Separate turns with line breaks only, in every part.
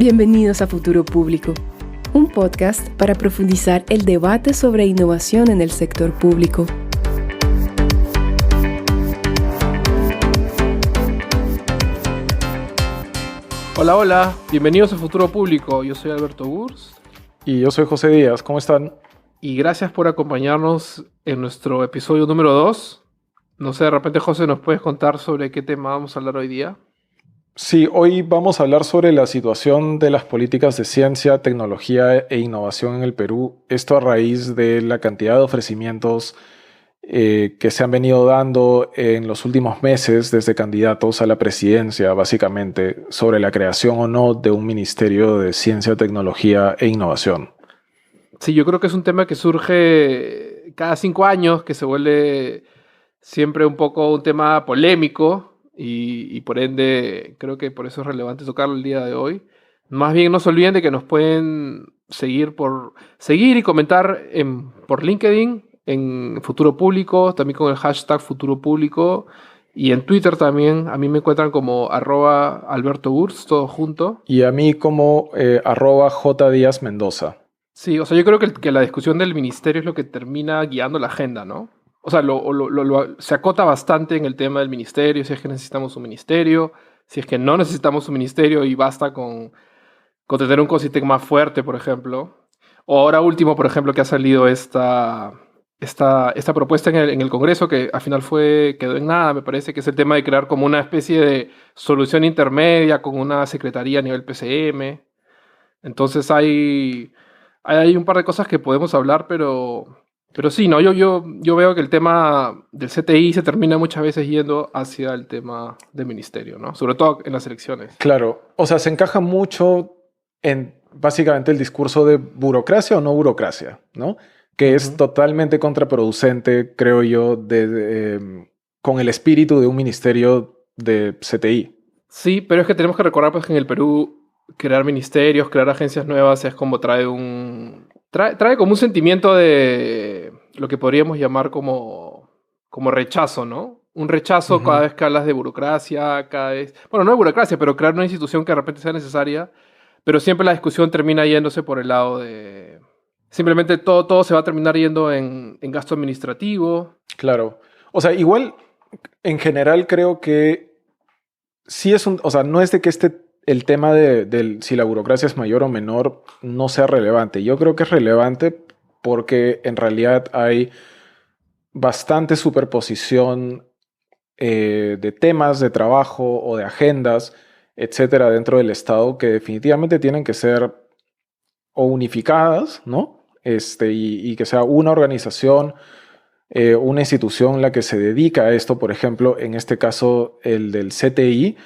Bienvenidos a Futuro Público, un podcast para profundizar el debate sobre innovación en el sector público.
Hola, hola, bienvenidos a Futuro Público. Yo soy Alberto Gurs.
Y yo soy José Díaz. ¿Cómo están?
Y gracias por acompañarnos en nuestro episodio número 2. No sé, de repente, José, ¿nos puedes contar sobre qué tema vamos a hablar hoy día?
Sí, hoy vamos a hablar sobre la situación de las políticas de ciencia, tecnología e innovación en el Perú. Esto a raíz de la cantidad de ofrecimientos que se han venido dando en los últimos meses desde candidatos a la presidencia, básicamente, sobre la creación o no de un Ministerio de Ciencia, Tecnología e Innovación.
Sí, yo creo que es un tema que surge cada 5 años, que se vuelve siempre un poco un tema polémico y por ende creo que por eso es relevante tocarlo el día de hoy. Más bien no se olviden de que nos pueden seguir y comentar por LinkedIn, en Futuro Público, también con el hashtag Futuro Público, y en Twitter también. A mí me encuentran como @AlbertoGurs, todo junto.
Y a mí como @JDíazMendoza.
Sí, o sea, yo creo que la discusión del ministerio es lo que termina guiando la agenda, ¿no? O sea, se acota bastante en el tema del ministerio, si es que necesitamos un ministerio, si es que no necesitamos un ministerio y basta con tener un CONITEC más fuerte, por ejemplo. O ahora último, por ejemplo, que ha salido esta propuesta en el Congreso, que al final quedó en nada, me parece, que es el tema de crear como una especie de solución intermedia con una secretaría a nivel PCM. Entonces hay un par de cosas que podemos hablar, pero sí, ¿no? Yo veo que el tema del CTI se termina muchas veces yendo hacia el tema del ministerio, ¿no? Sobre todo en las elecciones.
Claro, o sea, se encaja mucho en básicamente el discurso de burocracia o no burocracia, ¿no? Que es totalmente contraproducente, creo yo, con el espíritu de un ministerio de CTI.
Sí, pero es que tenemos que recordar pues, que en el Perú crear ministerios, crear agencias nuevas es como trae como un sentimiento de lo que podríamos llamar como rechazo, ¿no? Un rechazo cada vez que hablas de burocracia, bueno, no de burocracia, pero crear una institución que de repente sea necesaria, pero siempre la discusión termina yéndose por el lado de... Simplemente todo se va a terminar yendo en gasto administrativo.
Claro. O sea, igual, en general creo que sí o sea, no es de que el tema de si la burocracia es mayor o menor no sea relevante. Yo creo que es relevante porque en realidad hay bastante superposición de temas de trabajo o de agendas, etcétera, dentro del Estado que definitivamente tienen que ser o unificadas, ¿no? Y que sea una organización, una institución la que se dedica a esto, por ejemplo, en este caso el del CTI,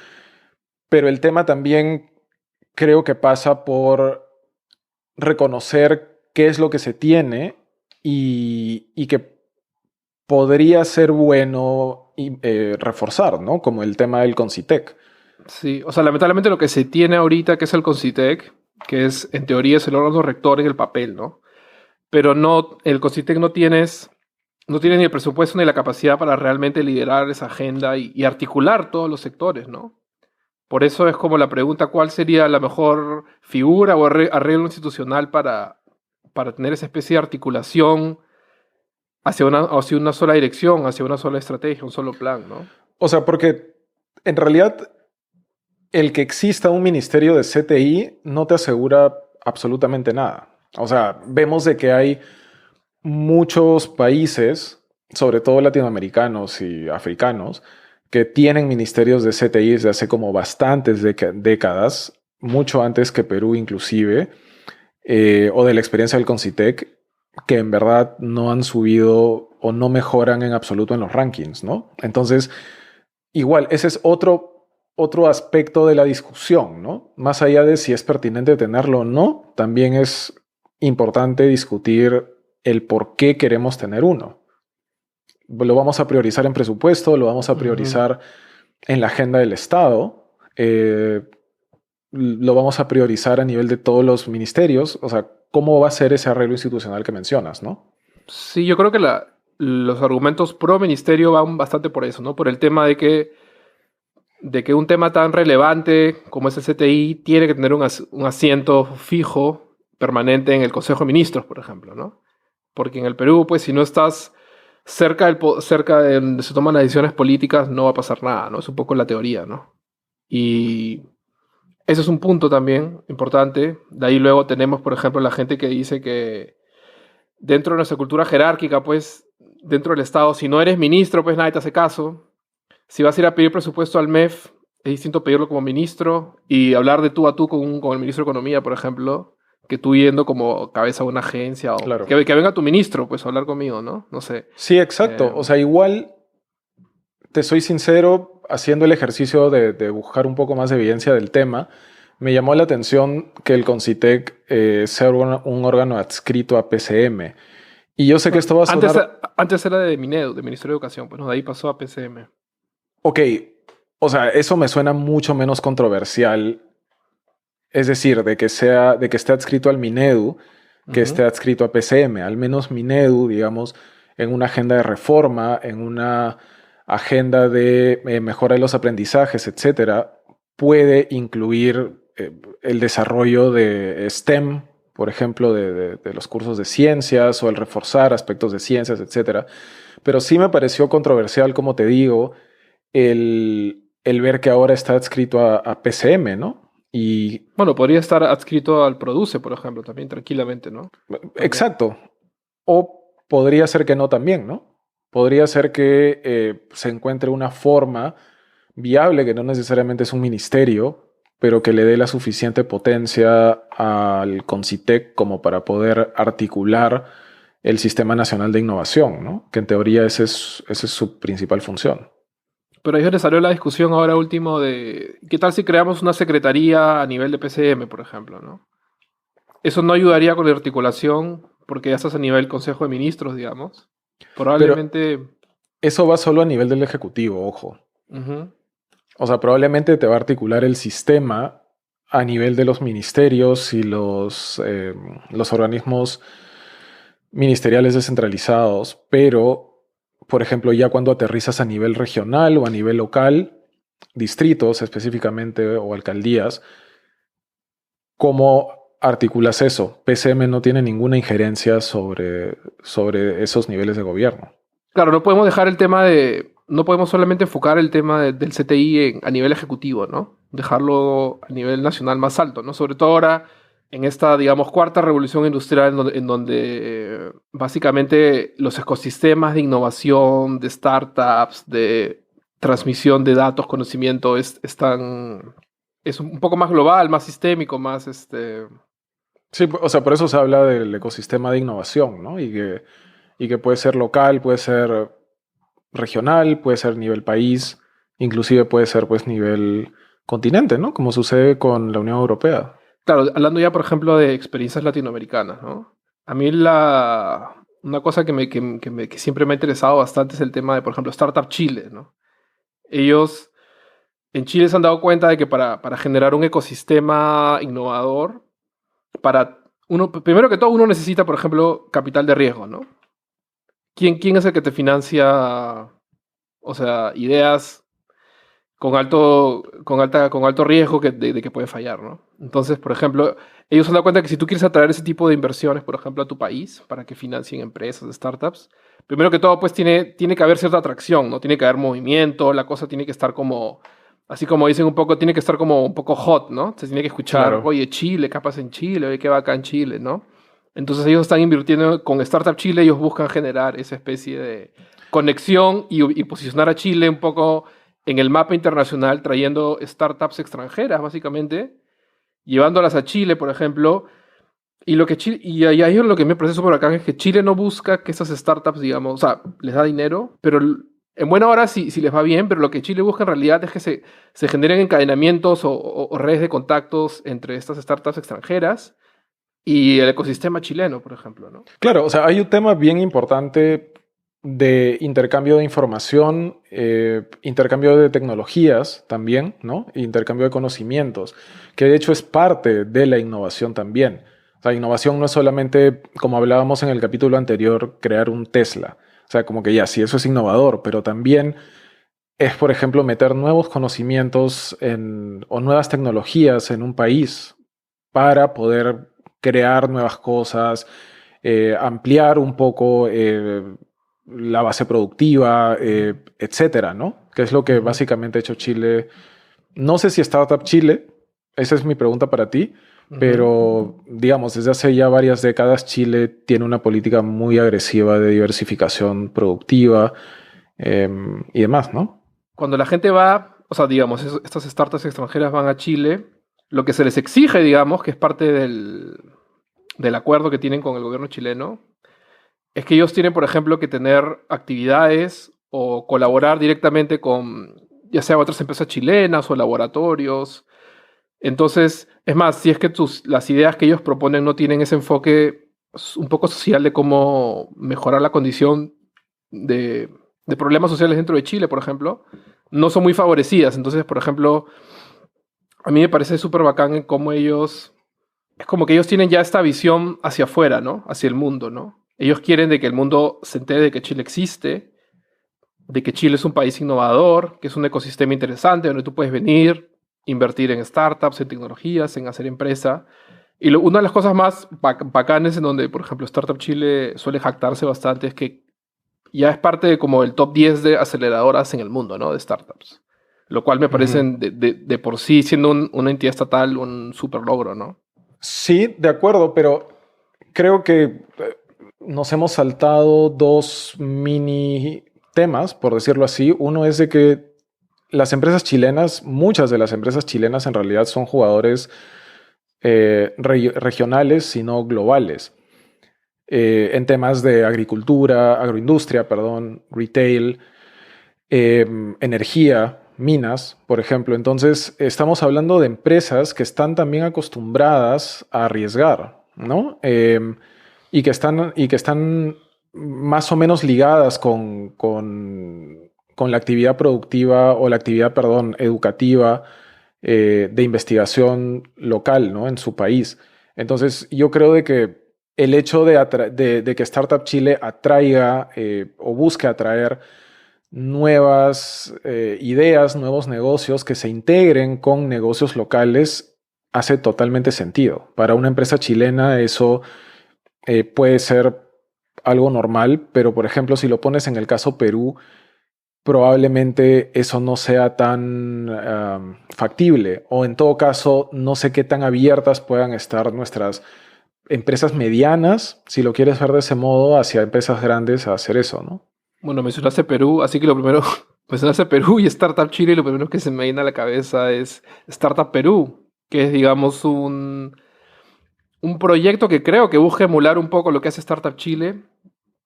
pero el tema también creo que pasa por reconocer qué es lo que se tiene y que podría ser bueno reforzar, ¿no? Como el tema del CONCITEC.
Sí, o sea, lamentablemente lo que se tiene ahorita, que es el CONCITEC, que es, en teoría, es el órgano rector en el papel, ¿no? Pero no, el CONCITEC no tiene ni el presupuesto ni la capacidad para realmente liderar esa agenda y articular todos los sectores, ¿no? Por eso es como la pregunta, ¿cuál sería la mejor figura o arreglo institucional para tener esa especie de articulación hacia una sola dirección, hacia una sola estrategia, un solo plan, ¿no?
O sea, porque en realidad el que exista un ministerio de CTI no te asegura absolutamente nada. O sea, vemos de que hay muchos países, sobre todo latinoamericanos y africanos, que tienen ministerios de CTI desde hace como bastantes décadas, mucho antes que Perú inclusive, o de la experiencia del CONCITEC, que en verdad no han subido o no mejoran en absoluto en los rankings, ¿no? Entonces, igual, ese es otro aspecto de la discusión, ¿no? Más allá de si es pertinente tenerlo o no, también es importante discutir el por qué queremos tener uno. Lo vamos a priorizar en presupuesto, lo vamos a priorizar en la agenda del Estado, lo vamos a priorizar a nivel de todos los ministerios. O sea, ¿cómo va a ser ese arreglo institucional que mencionas, no?
Sí, yo creo que los argumentos pro ministerio van bastante por eso, ¿no? Por el tema de que de que un tema tan relevante como es el CTI tiene que tener un asiento fijo, permanente en el Consejo de Ministros, por ejemplo, ¿no? Porque en el Perú, pues, si no estás cerca de donde se toman las decisiones políticas, no va a pasar nada, ¿no? Es un poco la teoría, ¿no? Y eso es un punto también importante. De ahí luego tenemos, por ejemplo, la gente que dice que dentro de nuestra cultura jerárquica, pues, dentro del Estado, si no eres ministro, pues nadie te hace caso. Si vas a ir a pedir presupuesto al MEF, es distinto pedirlo como ministro y hablar de tú a tú con el ministro de Economía, por ejemplo, que tú yendo como cabeza de una agencia o
Claro.
que venga tu ministro, pues, a hablar conmigo, ¿no? No sé.
Sí, exacto. O sea, igual, te soy sincero, haciendo el ejercicio de buscar un poco más de evidencia del tema, me llamó la atención que el Concitec sea un órgano adscrito a PCM. Y yo sé que esto va a sonar...
Antes era de Minedu, de Ministerio de Educación, pues, ¿no? De ahí pasó a PCM.
Ok, o sea, eso me suena mucho menos controversial. Es decir, de que esté adscrito al Minedu, que esté adscrito a PCM. Al menos Minedu, digamos, en una agenda de reforma, en una agenda de mejora de los aprendizajes, etcétera, puede incluir el desarrollo de STEM, por ejemplo, de los cursos de ciencias o el reforzar aspectos de ciencias, etcétera. Pero sí me pareció controversial, como te digo, el ver que ahora está adscrito a PCM, ¿no? Y
bueno, podría estar adscrito al Produce, por ejemplo, también tranquilamente, ¿no?
exacto. O podría ser que no también, ¿no? Podría ser que se encuentre una forma viable, que no necesariamente es un ministerio, pero que le dé la suficiente potencia al Concitec como para poder articular el Sistema Nacional de Innovación, ¿no? Que en teoría esa es su principal función.
Pero ahí es donde salió la discusión ahora último de ¿qué tal si creamos una secretaría a nivel de PCM, por ejemplo, ¿no? Eso no ayudaría con la articulación porque ya estás a nivel Consejo de Ministros, digamos. Probablemente...
Pero eso va solo a nivel del Ejecutivo, ojo. O sea, probablemente te va a articular el sistema a nivel de los ministerios y los organismos ministeriales descentralizados, pero, por ejemplo, ya cuando aterrizas a nivel regional o a nivel local, distritos específicamente o alcaldías, ¿cómo articulas eso? PCM no tiene ninguna injerencia sobre esos niveles de gobierno.
Claro, no podemos dejar el tema de... No podemos solamente enfocar el tema del CTI a nivel ejecutivo, ¿no? Dejarlo a nivel nacional más alto, ¿no? Sobre todo ahora en esta, digamos, cuarta revolución industrial en donde básicamente los ecosistemas de innovación, de startups, de transmisión de datos, conocimiento, es un poco más global, más sistémico, más
Sí, o sea, por eso se habla del ecosistema de innovación, ¿no? Y que puede ser local, puede ser regional, puede ser nivel país, inclusive puede ser pues nivel continente, ¿no? Como sucede con la Unión Europea.
Claro, hablando ya, por ejemplo, de experiencias latinoamericanas, ¿no? A mí una cosa que siempre me ha interesado bastante es el tema de, por ejemplo, Startup Chile, ¿no? Ellos en Chile se han dado cuenta de que para generar un ecosistema innovador, primero que todo, uno necesita, por ejemplo, capital de riesgo, ¿no? ¿Quién es el que te financia, o sea, ideas con alto riesgo de que puede fallar, ¿no? Entonces, por ejemplo, ellos se han dado cuenta que si tú quieres atraer ese tipo de inversiones, por ejemplo, a tu país, para que financien empresas, startups, primero que todo, pues tiene que haber cierta atracción, ¿no? Tiene que haber movimiento, la cosa tiene que estar como, así como dicen un poco, tiene que estar como un poco hot, ¿no? Se tiene que escuchar,
Claro.
oye, Chile, ¿qué pasa en Chile? Oye, ¿qué va acá en Chile, no? Entonces ellos están invirtiendo con Startup Chile, ellos buscan generar esa especie de conexión y posicionar a Chile un poco en el mapa internacional, trayendo startups extranjeras, básicamente, llevándolas a Chile, por ejemplo. Y ahí lo que me parece súper acá es que Chile no busca que esas startups, digamos, o sea, les da dinero, pero en buena hora si les va bien, pero lo que Chile busca en realidad es que se generen encadenamientos o redes de contactos entre estas startups extranjeras y el ecosistema chileno, por ejemplo, ¿no?
Claro, o sea, hay un tema bien importante de intercambio de información, intercambio de tecnologías también, ¿no? Intercambio de conocimientos, que de hecho es parte de la innovación también. O sea, innovación no es solamente, como hablábamos en el capítulo anterior, crear un Tesla. O sea, como que ya, sí, eso es innovador, pero también es, por ejemplo, meter nuevos conocimientos o nuevas tecnologías en un país para poder crear nuevas cosas, ampliar un poco la base productiva, etcétera, ¿no? Que es lo que básicamente ha hecho Chile. No sé si Startup Chile, esa es mi pregunta para ti, pero digamos, desde hace ya varias décadas Chile tiene una política muy agresiva de diversificación productiva y demás, ¿no?
Cuando la gente va, o sea, digamos, estas startups extranjeras van a Chile, lo que se les exige, digamos, que es parte del acuerdo que tienen con el gobierno chileno, es que ellos tienen, por ejemplo, que tener actividades o colaborar directamente con, ya sea otras empresas chilenas o laboratorios. Entonces, es más, si es que las ideas que ellos proponen no tienen ese enfoque un poco social de cómo mejorar la condición de problemas sociales dentro de Chile, por ejemplo, no son muy favorecidas. Entonces, por ejemplo, a mí me parece súper bacán en cómo ellos, es como que ellos tienen ya esta visión hacia afuera, ¿no? Hacia el mundo, ¿no? Ellos quieren de que el mundo se entere de que Chile existe, de que Chile es un país innovador, que es un ecosistema interesante donde tú puedes venir, invertir en startups, en tecnologías, en hacer empresa. Y una de las cosas más bacanes en donde, por ejemplo, Startup Chile suele jactarse bastante es que ya es parte de como el top 10 de aceleradoras en el mundo, ¿no? De startups. Lo cual me parece de por sí, siendo una entidad estatal, un súper logro, ¿no?
Sí, de acuerdo, pero creo que nos hemos saltado dos mini temas, por decirlo así. Uno es de que las empresas chilenas, muchas de las empresas chilenas en realidad son jugadores regionales, sino globales. En temas de agroindustria, perdón, retail, energía, minas, por ejemplo. Entonces, estamos hablando de empresas que están también acostumbradas a arriesgar, ¿no? Y que están más o menos ligadas con la actividad productiva o la actividad, perdón, educativa de investigación local, ¿no? En su país. Entonces, yo creo de que el hecho de que Startup Chile atraiga o busque atraer nuevas ideas, nuevos negocios que se integren con negocios locales hace totalmente sentido. Para una empresa chilena eso puede ser algo normal, pero por ejemplo, si lo pones en el caso Perú, probablemente eso no sea tan factible, o en todo caso, no sé qué tan abiertas puedan estar nuestras empresas medianas, si lo quieres ver de ese modo, hacia empresas grandes a hacer eso, ¿no?
Bueno, mencionaste Perú, así que lo primero, mencionaste Perú y Startup Chile, y lo primero que se me viene a la cabeza es Startup Perú, que es, digamos, un proyecto que creo que busca emular un poco lo que hace Startup Chile,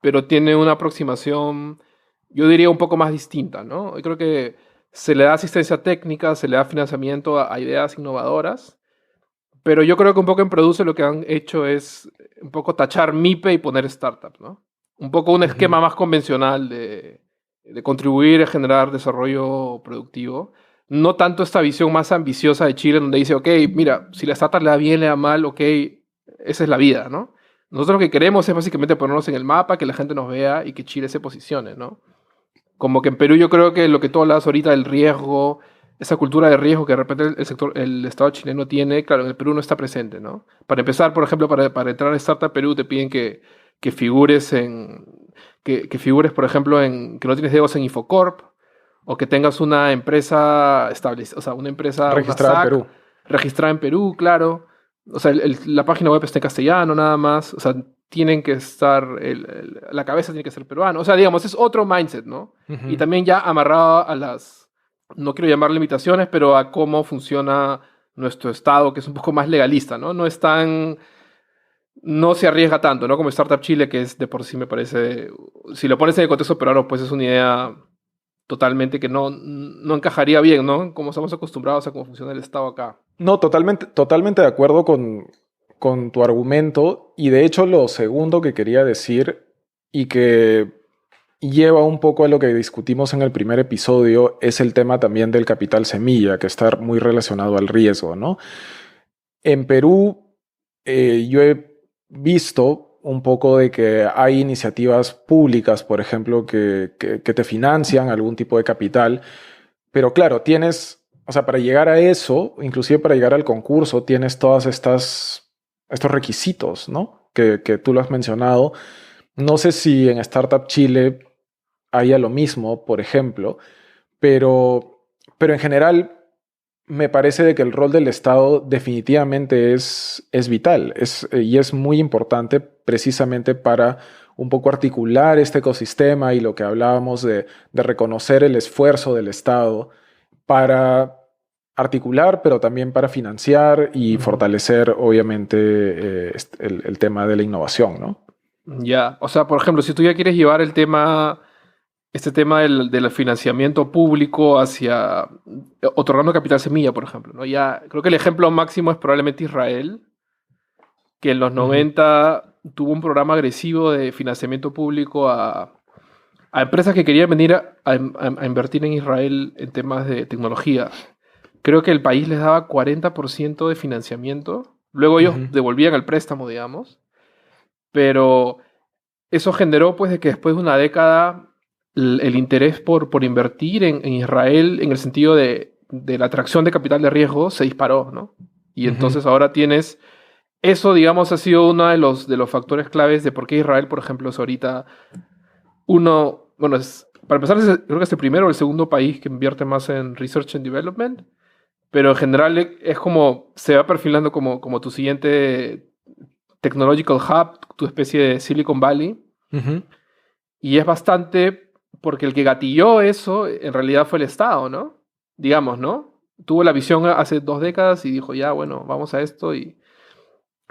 pero tiene una aproximación, yo diría, un poco más distinta, ¿no? Yo creo que se le da asistencia técnica, se le da financiamiento a ideas innovadoras, pero yo creo que un poco en Produce lo que han hecho es un poco tachar MIPE y poner startup, ¿no? Un poco un esquema más convencional de contribuir a generar desarrollo productivo. No tanto esta visión más ambiciosa de Chile, donde dice, ok, mira, si la startup le da bien, le da mal, ok, esa es la vida, ¿no? Nosotros lo que queremos es básicamente ponernos en el mapa, que la gente nos vea y que Chile se posicione, ¿no? Como que en Perú yo creo que lo que tú hablas ahorita del riesgo, esa cultura de riesgo que de repente el Estado chileno tiene, claro, en el Perú no está presente, ¿no? Para empezar, por ejemplo, para entrar a Startup Perú te piden que figures que figures, por ejemplo, que no tienes dedos en Infocorp, o que tengas una empresa establecida, o sea, una empresa,
Registrada
una
en
SAC,
Perú.
registrada en Perú, claro. O sea, la página web está en castellano nada más. O sea, tienen que estar, la cabeza tiene que ser peruana. O sea, digamos, es otro mindset, ¿no? Y también ya amarrado a no quiero llamar limitaciones, pero a cómo funciona nuestro Estado, que es un poco más legalista, ¿no? No se arriesga tanto, ¿no? Como Startup Chile, que es de por sí me parece, si lo pones en el contexto peruano, pues es una idea totalmente que no encajaría bien, ¿no? Como estamos acostumbrados a cómo funciona el Estado acá.
No, totalmente de acuerdo con tu argumento. Y de hecho, lo segundo que quería decir y que lleva un poco a lo que discutimos en el primer episodio es el tema también del capital semilla, que está muy relacionado al riesgo, ¿no? En Perú, yo he visto un poco de que hay iniciativas públicas, por ejemplo, que te financian algún tipo de capital, pero claro, tienes, o sea, para llegar a eso, inclusive para llegar al concurso, tienes todas estos requisitos, ¿no? Que tú lo has mencionado. No sé si en Startup Chile haya lo mismo, por ejemplo, pero en general me parece de que el rol del Estado definitivamente es vital y es muy importante precisamente para un poco articular este ecosistema y lo que hablábamos de reconocer el esfuerzo del Estado para articular, pero también para financiar y fortalecer, obviamente, el tema de la innovación, ¿no?
Ya, o sea, por ejemplo, si tú ya quieres llevar este tema del financiamiento público hacia otorgando capital semilla, por ejemplo, ¿no? Ya, creo que el ejemplo máximo es probablemente Israel, que en los 90 tuvo un programa agresivo de financiamiento público a empresas que querían venir a invertir en Israel en temas de tecnología. Creo que el país les daba 40% de financiamiento. Luego ellos devolvían el préstamo, digamos. Pero eso generó, pues, de que después de una década el interés por invertir en Israel en el sentido de la atracción de capital de riesgo se disparó, ¿no? Y entonces ahora tienes... Eso, digamos, ha sido uno de los factores claves de por qué Israel, por ejemplo, es ahorita bueno, para empezar, creo que es el primero o el segundo país que invierte más en Research and Development, pero en general es como, se va perfilando como tu siguiente technological hub, tu especie de Silicon Valley, y es bastante porque el que gatilló eso en realidad fue el Estado, ¿no? Digamos, ¿no? Tuvo la visión hace 2 décadas y dijo, ya, bueno, vamos a esto y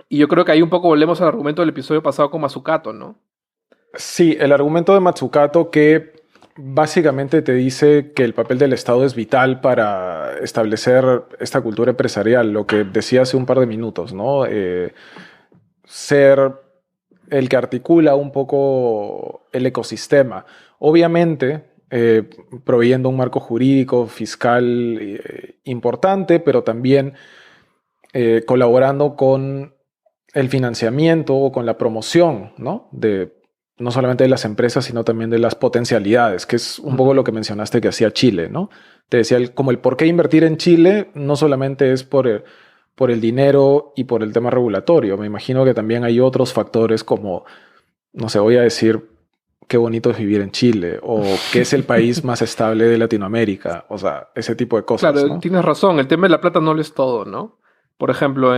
yo creo que ahí un poco volvemos al argumento del episodio pasado con Mazzucato, ¿no?
Sí, el argumento de Mazzucato que básicamente te dice que el papel del Estado es vital para establecer esta cultura empresarial, lo que decía hace un par de minutos, ¿no? Ser el que articula un poco el ecosistema. Obviamente, proveyendo un marco jurídico, fiscal importante, pero también colaborando con el financiamiento o con la promoción, ¿no? No solamente de las empresas, sino también de las potencialidades, que es un poco lo que mencionaste que hacía Chile, ¿no? Te decía, como el por qué invertir en Chile no solamente es por el dinero y por el tema regulatorio. Me imagino que también hay otros factores como, no sé, voy a decir qué bonito es vivir en Chile o qué es el país más estable de Latinoamérica. O sea, ese tipo de cosas,
Claro,
¿no?
tienes razón, el tema de la plata no lo es todo, ¿no? Por ejemplo,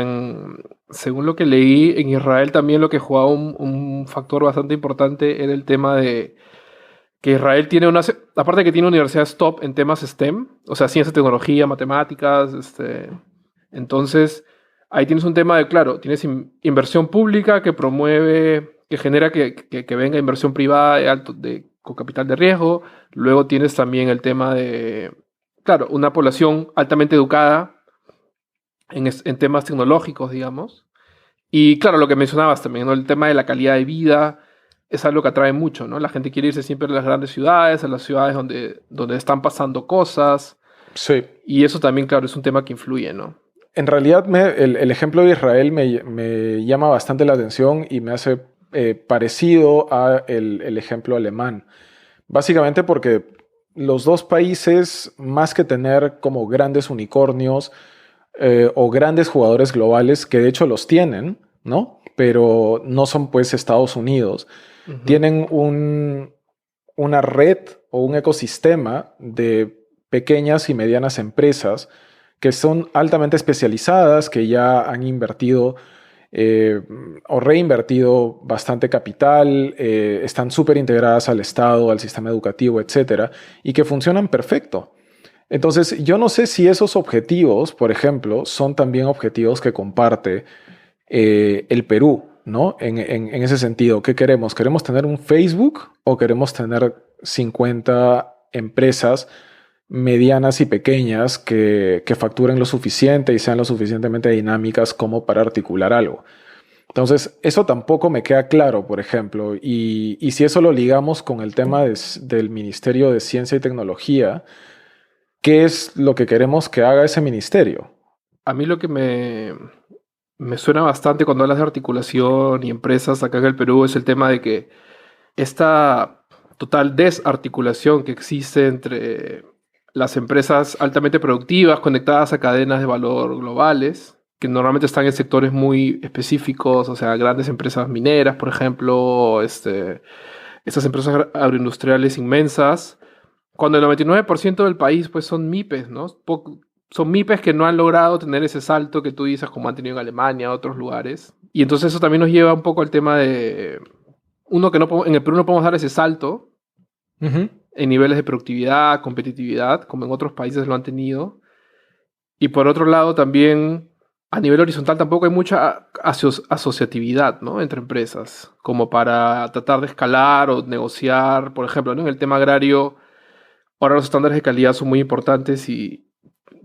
según lo que leí, en Israel también lo que jugaba un factor bastante importante era el tema de que Israel tiene aparte de que tiene universidades top en temas STEM, o sea, ciencia, tecnología, matemáticas, entonces ahí tienes un tema de, claro, tienes inversión pública que promueve, que genera que venga inversión privada con capital de riesgo, luego tienes también el tema de, claro, una población altamente educada, en temas tecnológicos, digamos. Y claro, lo que mencionabas también, ¿no? El tema de la calidad de vida es algo que atrae mucho, ¿no? La gente quiere irse siempre a las grandes ciudades, a las ciudades donde están pasando cosas.
Sí.
Y eso también, claro, es un tema que influye, ¿no?
En realidad, el ejemplo de Israel me llama bastante la atención y me hace parecido a el ejemplo alemán. Básicamente porque los dos países, más que tener como grandes unicornios o grandes jugadores globales, que de hecho los tienen, ¿no? Pero no son pues Estados Unidos, tienen una red o un ecosistema de pequeñas y medianas empresas que son altamente especializadas, que ya han invertido o reinvertido bastante capital, están súper integradas al Estado, al sistema educativo, etcétera, y que funcionan perfecto. Entonces, yo no sé si esos objetivos, por ejemplo, son también objetivos que comparte el Perú, ¿no? En ese sentido, ¿qué queremos? ¿Queremos tener un Facebook o queremos tener 50 empresas medianas y pequeñas que facturen lo suficiente y sean lo suficientemente dinámicas como para articular algo? Entonces, eso tampoco me queda claro, por ejemplo, y si eso lo ligamos con el tema del Ministerio de Ciencia y Tecnología, ¿qué es lo que queremos que haga ese ministerio?
A mí lo que me me suena bastante cuando hablas de articulación y empresas acá en el Perú, es el tema de que esta total desarticulación que existe entre las empresas altamente productivas conectadas a cadenas de valor globales, que normalmente están en sectores muy específicos, o sea, grandes empresas mineras, por ejemplo, estas empresas agroindustriales inmensas, cuando el 99% del país pues son MIPES, ¿no? Son MIPES que no han logrado tener ese salto que tú dices como han tenido en Alemania, otros lugares. Y entonces eso también nos lleva un poco al tema de, uno, que no en el Perú no podemos dar ese salto
Ujú.
en niveles de productividad, competitividad, como en otros países lo han tenido. Y por otro lado también a nivel horizontal tampoco hay mucha asociatividad, ¿no? Entre empresas, como para tratar de escalar o negociar, por ejemplo, ¿no? En el tema agrario, ahora los estándares de calidad son muy importantes y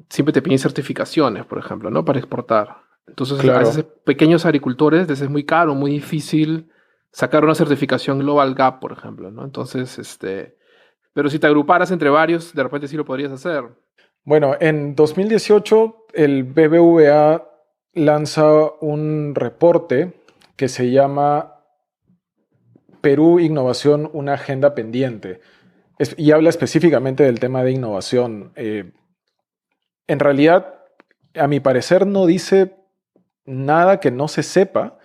siempre te piden certificaciones, por ejemplo, ¿no? Para exportar. Entonces, a
Claro.
veces pequeños agricultores les es muy caro, muy difícil sacar una certificación Global Gap, por ejemplo, ¿no? Entonces, pero si te agruparas entre varios, de repente sí lo podrías hacer.
Bueno, en 2018 el BBVA lanza un reporte que se llama Perú Innovación, una agenda pendiente. Y habla específicamente del tema de innovación. En realidad, a mi parecer, no dice nada que no se sepa,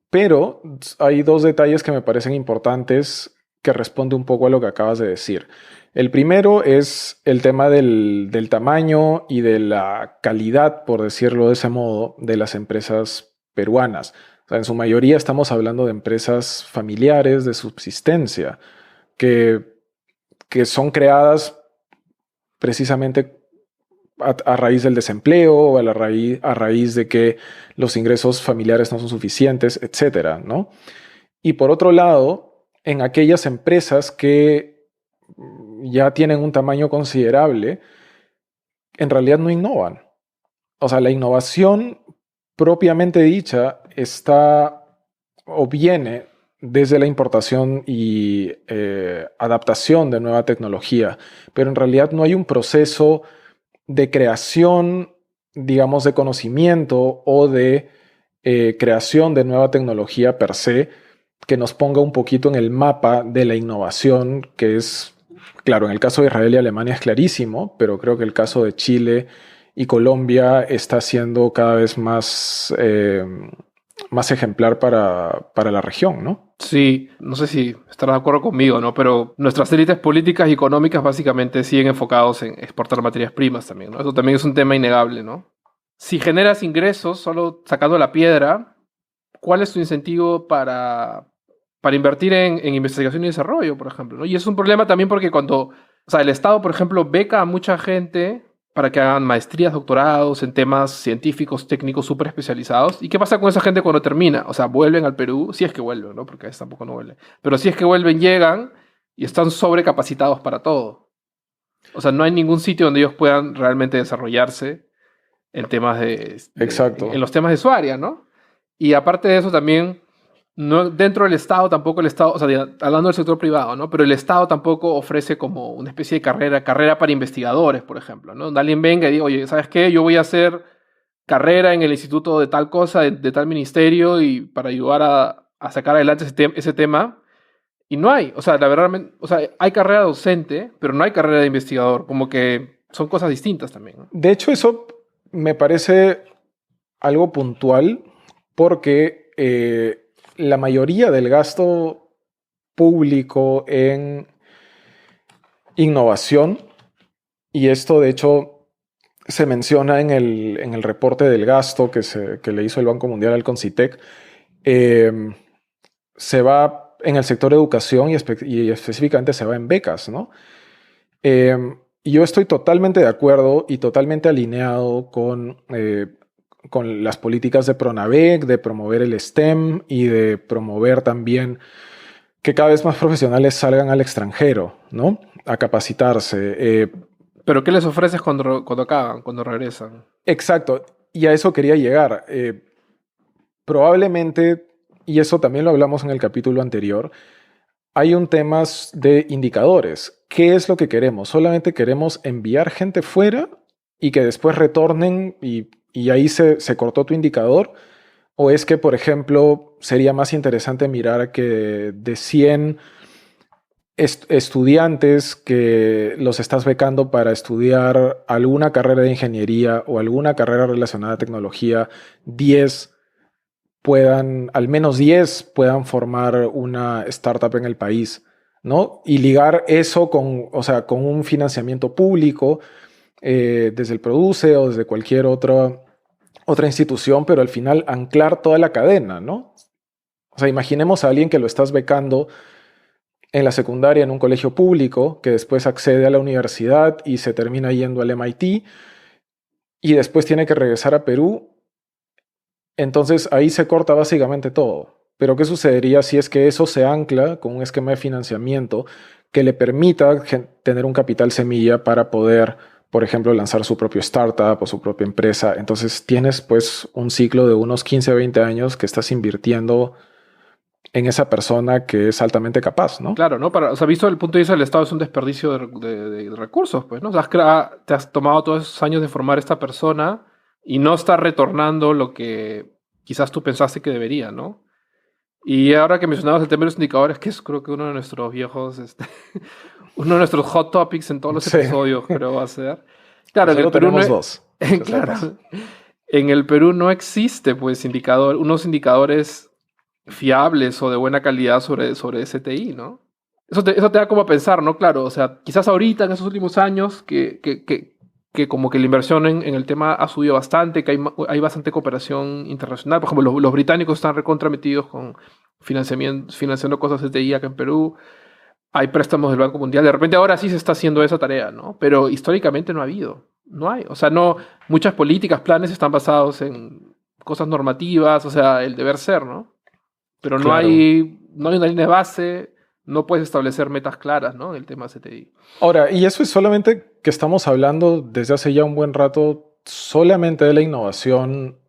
pero hay dos detalles que me parecen importantes que responde un poco a lo que acabas de decir. El primero es el tema del tamaño y de la calidad, por decirlo de ese modo, de las empresas peruanas. O sea, en su mayoría estamos hablando de empresas familiares de subsistencia que, que son creadas precisamente a raíz del desempleo o a raíz de que los ingresos familiares no son suficientes, etcétera, ¿no? Y por otro lado, en aquellas empresas que ya tienen un tamaño considerable, en realidad no innovan. O sea, la innovación propiamente dicha está o viene desde la importación y adaptación de nueva tecnología, pero en realidad no hay un proceso de creación, digamos, de conocimiento o de creación de nueva tecnología per se que nos ponga un poquito en el mapa de la innovación, que es, claro, en el caso de Israel y Alemania es clarísimo, pero creo que el caso de Chile y Colombia está siendo cada vez más ejemplar para la región, ¿no?
Sí, no sé si estarás de acuerdo conmigo, ¿no? Pero nuestras élites políticas y económicas básicamente siguen enfocados en exportar materias primas también, ¿no? Eso también es un tema innegable, ¿no? Si generas ingresos solo sacando la piedra, ¿cuál es tu incentivo para invertir en investigación y desarrollo, por ejemplo, ¿no? Y es un problema también porque cuando, o sea, el Estado, por ejemplo, beca a mucha gente para que hagan maestrías, doctorados en temas científicos, técnicos súper especializados. ¿Y qué pasa con esa gente cuando termina? O sea, vuelven al Perú, si es que vuelven, ¿no? Porque a veces tampoco no vuelven. Pero si es que vuelven, llegan y están sobrecapacitados para todo. O sea, no hay ningún sitio donde ellos puedan realmente desarrollarse en temas
Exacto.
en los temas de su área, ¿no? Y aparte de eso también, no, dentro del Estado tampoco el Estado, o sea, hablando del sector privado, ¿no? Pero el Estado tampoco ofrece como una especie de carrera para investigadores, por ejemplo, ¿no? Donde alguien venga y diga, oye, ¿sabes qué? Yo voy a hacer carrera en el instituto de tal cosa, de tal ministerio, y para ayudar a sacar adelante ese tema. Y no hay, o sea, la verdad, o sea, hay carrera docente, pero no hay carrera de investigador, como que son cosas distintas también, ¿no?
De hecho, eso me parece algo puntual porque la mayoría del gasto público en innovación, y esto de hecho se menciona en el reporte del gasto que le hizo el Banco Mundial al Concitec, eh, se va en el sector educación y específicamente se va en becas, ¿no? Yo estoy totalmente de acuerdo y totalmente alineado con las políticas de Pronavec, de promover el STEM y de promover también que cada vez más profesionales salgan al extranjero, ¿no? A capacitarse.
Pero ¿qué les ofreces cuando acaban, cuando regresan?
Exacto, y a eso quería llegar. Probablemente, y eso también lo hablamos en el capítulo anterior, hay un tema de indicadores. ¿Qué es lo que queremos? ¿Solamente queremos enviar gente fuera y que después retornen y ahí se cortó tu indicador? ¿O es que, por ejemplo, sería más interesante mirar que de 100 estudiantes que los estás becando para estudiar alguna carrera de ingeniería o alguna carrera relacionada a tecnología, 10 puedan, al menos 10 puedan formar una startup en el país, ¿no? Y ligar eso con, o sea, con un financiamiento público desde el Produce o desde cualquier otra institución, pero al final anclar toda la cadena, ¿no? O sea, imaginemos a alguien que lo estás becando en la secundaria en un colegio público, que después accede a la universidad y se termina yendo al MIT y después tiene que regresar a Perú. Entonces ahí se corta básicamente todo. Pero ¿qué sucedería si es que eso se ancla con un esquema de financiamiento que le permita tener un capital semilla para poder, por ejemplo, lanzar su propio startup o su propia empresa? Entonces tienes pues un ciclo de unos 15 o 20 años que estás invirtiendo en esa persona que es altamente capaz, ¿no?
Claro, ¿no? O sea, visto desde el punto de vista del Estado, es un desperdicio de recursos, pues, ¿no? O sea, te has tomado todos esos años de formar esta persona y no está retornando lo que quizás tú pensaste que debería, ¿no? Y ahora que mencionabas el tema de los indicadores, que es creo que uno de nuestros viejos, uno de nuestros hot topics en todos los
Sí.
episodios, creo va a ser. Claro, en
Solo
el Perú
tenemos
no,
dos.
claro, en el Perú no existe, pues, unos indicadores fiables o de buena calidad sobre STI, ¿no? Eso te da como a pensar, ¿no? Claro, o sea, quizás ahorita, en esos últimos años, que como que la inversión en el tema ha subido bastante, que hay bastante cooperación internacional. Por ejemplo, los británicos están recontrametidos con financiando cosas STI acá en Perú. Hay préstamos del Banco Mundial. De repente ahora sí se está haciendo esa tarea, ¿no? Pero históricamente no ha habido. No hay. O sea, no, muchas políticas, planes están basados en cosas normativas, o sea, el deber ser, ¿no? Pero no
Claro.
no hay una línea de base, no puedes establecer metas claras, ¿no? En el tema CTI.
Ahora, y eso es solamente que estamos hablando desde hace ya un buen rato solamente de la innovación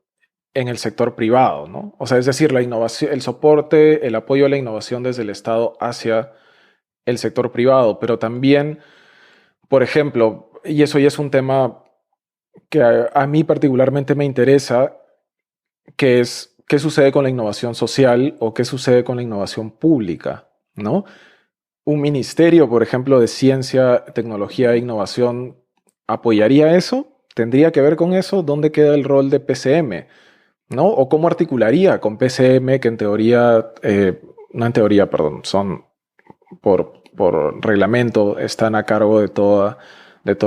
en el sector privado, ¿no? O sea, es decir, la innovación, el soporte, el apoyo a la innovación desde el Estado hacia el sector privado, pero también, por ejemplo, y eso ya es un tema que a mí particularmente me interesa, que es qué sucede con la innovación social o qué sucede con la innovación pública, ¿no? Un ministerio, por ejemplo, de ciencia, tecnología e innovación, ¿apoyaría eso? ¿Tendría que ver con eso? ¿Dónde queda el rol de PCM? ¿No? ¿O cómo articularía con PCM, que en teoría, no en teoría, perdón, son por reglamento, están a cargo de toda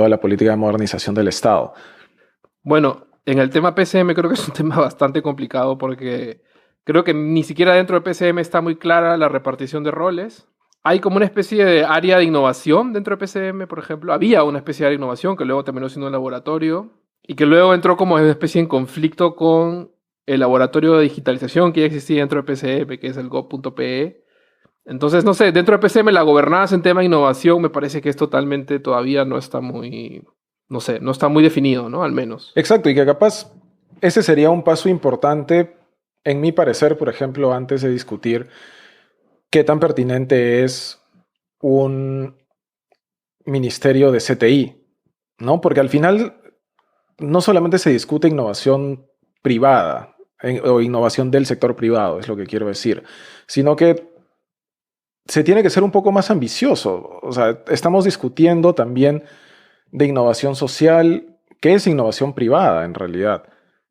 la política de modernización del Estado?
Bueno, en el tema PCM creo que es un tema bastante complicado porque creo que ni siquiera dentro de PCM está muy clara la repartición de roles. Hay como una especie de área de innovación dentro de PCM, por ejemplo. Había una especie de área de innovación que luego terminó siendo un laboratorio y que luego entró como una especie en conflicto con el laboratorio de digitalización que ya existía dentro de PCM, que es el go.pe. Entonces, no sé, dentro de PCM la gobernanza en tema de innovación me parece que es totalmente, todavía no está muy, no sé, no está muy definido, ¿no? Al menos.
Exacto, y que capaz ese sería un paso importante, en mi parecer, por ejemplo, antes de discutir qué tan pertinente es un ministerio de CTI, ¿no? Porque al final no solamente se discute innovación privada o innovación del sector privado, es lo que quiero decir, sino que se tiene que ser un poco más ambicioso. O sea, estamos discutiendo también de innovación social, que es innovación privada en realidad,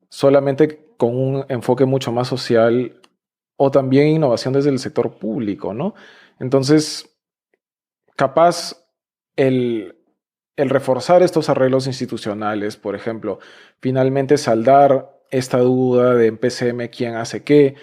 solamente con un enfoque mucho más social, o también innovación desde el sector público, ¿no? Entonces, capaz el reforzar estos arreglos institucionales, por ejemplo, finalmente saldar esta duda de en PCM quién hace qué,